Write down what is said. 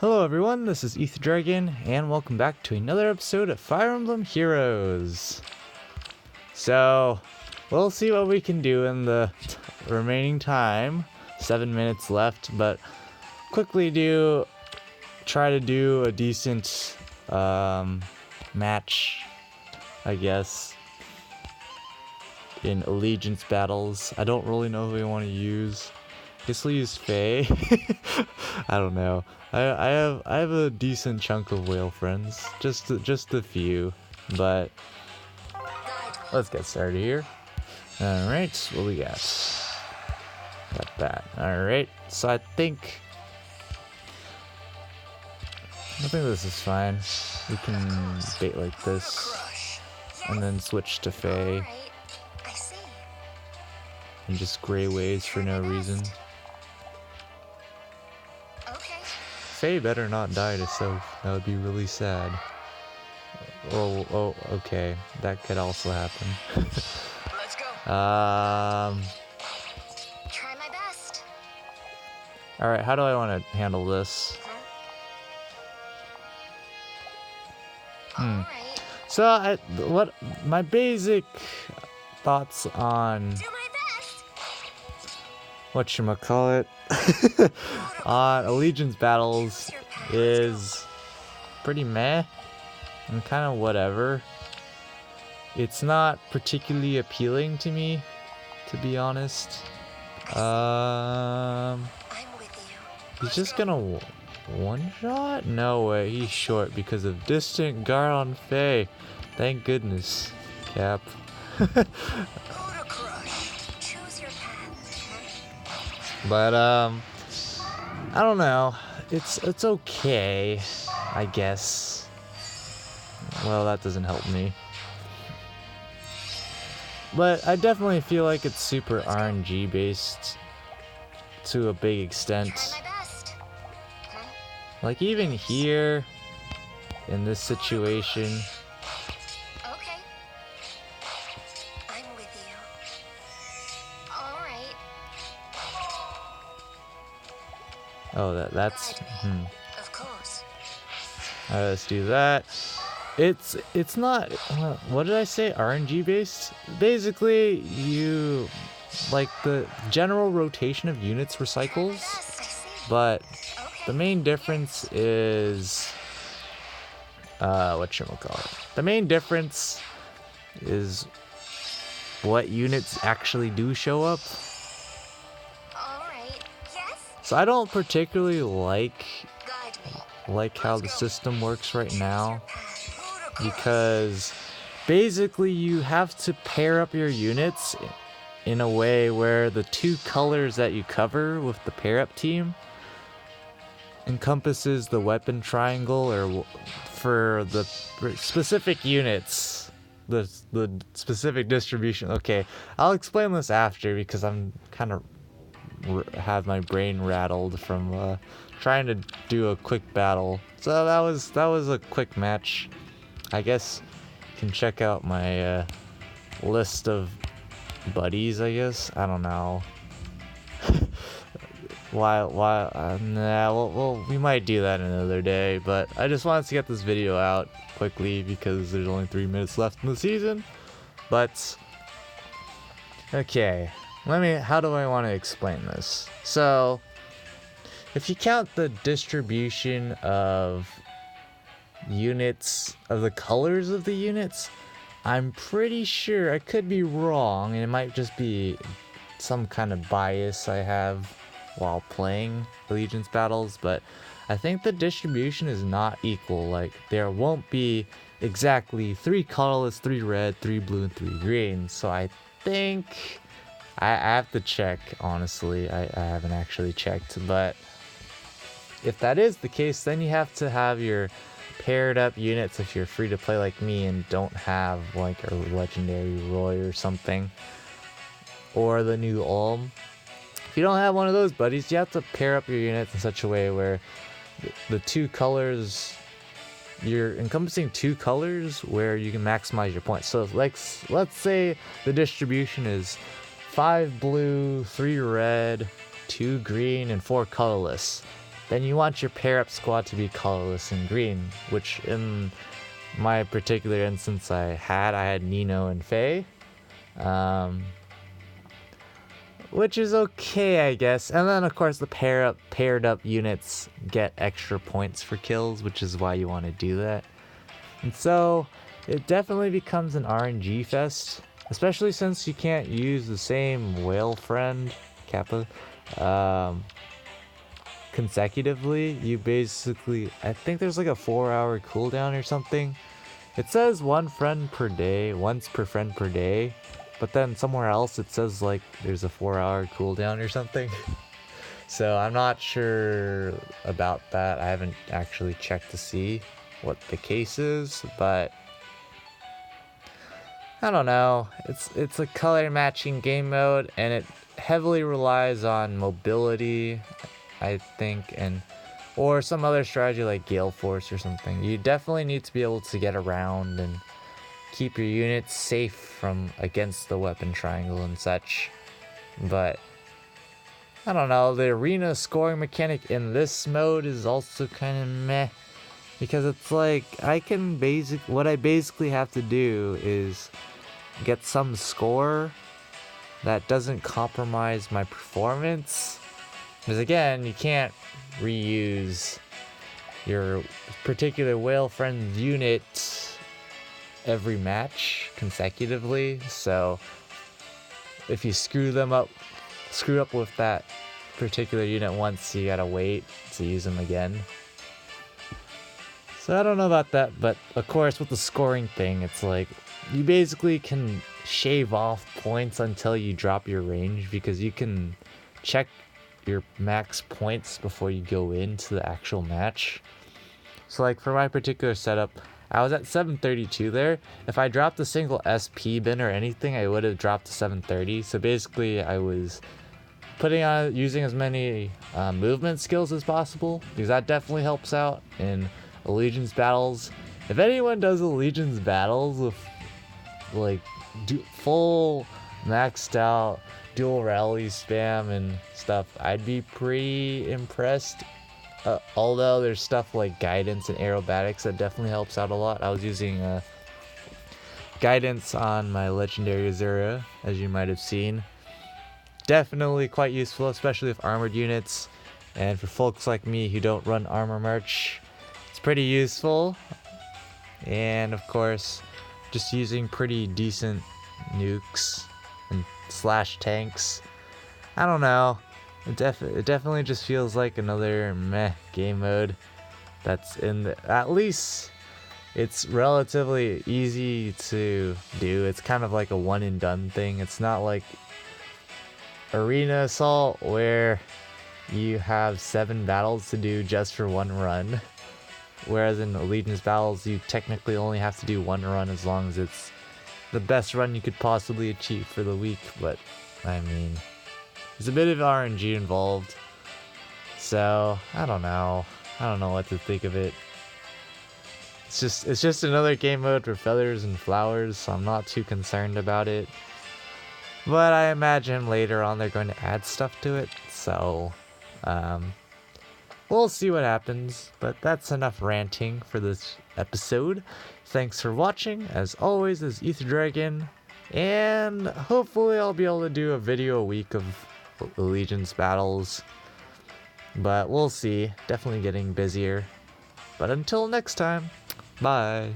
Hello everyone, this is Ether Dragon, and welcome back to another episode of Fire Emblem Heroes. So, we'll see what we can do in the remaining time. 7 minutes left, but quickly try to do a decent match, I guess, in allegiance battles. I don't really know who we want to use. Guess we'll use Faye. I don't know. I have a decent chunk of whale friends, just a few, but let's get started here. All right, what we got? Got that. All right, so I think this is fine. We can bait like this, and then switch to Faye, and just gray waves for no reason. Faye better not die to Soph. That would be really sad. Oh, okay. That could also happen. Let's go. Try my best. Alright, how do I want to handle this? Alright. So, what my basic thoughts on Do my best. whatchamacallit on allegiance battles is pretty meh and kind of whatever. It's not particularly appealing to me, to be honest. I'm with you. He's just gonna one shot? No way, he's short because of distant guard on Faye. Thank goodness, Cap. But I don't know. It's okay, I guess. Well, that doesn't help me. But I definitely feel like it's super RNG based to a big extent. Like even here in this situation. Okay. I'm with you. Alright. Oh, that's Of course. Alright, let's do that. It's not what did I say? RNG based? Basically, you like the general rotation of units recycles, but the main difference is whatchamacallit. The main difference is what units actually do show up. Alright. Yes. So I don't particularly like Guide me. how the system works right now, because basically you have to pair up your units in a way where the two colors that you cover with the pair up team encompasses the weapon triangle, or for the specific units, the specific distribution. Okay, I'll explain this after because I'm kind of have my brain rattled from trying to do a quick battle. So that was a quick match. I guess you can check out my list of buddies, I guess. I don't know. Well, we might do that another day, but I just wanted to get this video out quickly because there's only 3 minutes left in the season. But okay, how do I want to explain this? So, if you count the distribution of units, of the colors of the units, I'm pretty sure, I could be wrong, and it might just be some kind of bias I have while playing allegiance battles, but I think the distribution is not equal. Like, there won't be exactly 3 colorless, 3 red, 3 blue, and 3 green. So I think I have to check, honestly. I haven't actually checked, but if that is the case, then you have to have your paired up units if you're free to play like me and don't have like a legendary Roy or something, or the new Ulm. If you don't have one of those buddies, you have to pair up your units in such a way where the two colors, you're encompassing 2 colors where you can maximize your points. So like, let's say the distribution is 5 blue, 3 red, 2 green, and 4 colorless. then you want your pair-up squad to be colorless and green, which in my particular instance I had Nino and Faye. Which is okay, I guess. And then of course the paired up units get extra points for kills, which is why you want to do that. And so it definitely becomes an RNG fest, especially since you can't use the same whale friend, Kappa, consecutively. You basically, I think there's like a 4-hour cooldown or something. It says once per friend per day, but then somewhere else it says like there's a 4-hour cooldown or something. So I'm not sure about that. I haven't actually checked to see what the case is, but I don't know. It's a color matching game mode, and it heavily relies on mobility, I think, or some other strategy like Gale Force or something. You definitely need to be able to get around and keep your units safe from against the weapon triangle and such. But I don't know, the arena scoring mechanic in this mode is also kind of meh, because it's like what I basically have to do is get some score that doesn't compromise my performance. Because again, you can't reuse your particular whale friend's unit every match consecutively. So if you screw up with that particular unit once, you gotta wait to use them again. So I don't know about that, but of course with the scoring thing, it's like you basically can shave off points until you drop your range, because you can check your max points before you go into the actual match. So like for my particular setup, I was at 732 there. If I dropped a single SP bin or anything, I would have dropped to 730. So basically I was using as many movement skills as possible, because that definitely helps out in Allegiance battles. If anyone does Allegiance battles with like full maxed out dual rally spam and stuff, I'd be pretty impressed. Although there's stuff like guidance and aerobatics that definitely helps out a lot. I was using guidance on my legendary Azura, as you might have seen. Definitely quite useful, especially with armored units, and for folks like me who don't run armor merch, it's pretty useful. And of course, just using pretty decent nukes and slash tanks. I don't know. It definitely just feels like another meh game mode that's at least it's relatively easy to do. It's kind of like a one and done thing. It's not like Arena Assault where you have 7 battles to do just for one run. Whereas in Allegiance battles, you technically only have to do one run as long as it's the best run you could possibly achieve for the week. But, I mean, there's a bit of RNG involved. So, I don't know. I don't know what to think of it. It's just another game mode for feathers and flowers, so I'm not too concerned about it. But I imagine later on they're going to add stuff to it, so we'll see what happens. But that's enough ranting for this episode. Thanks for watching. As always, this is Ether Dragon, and hopefully I'll be able to do a video a week of Allegiance battles. But we'll see. Definitely getting busier. But until next time, bye.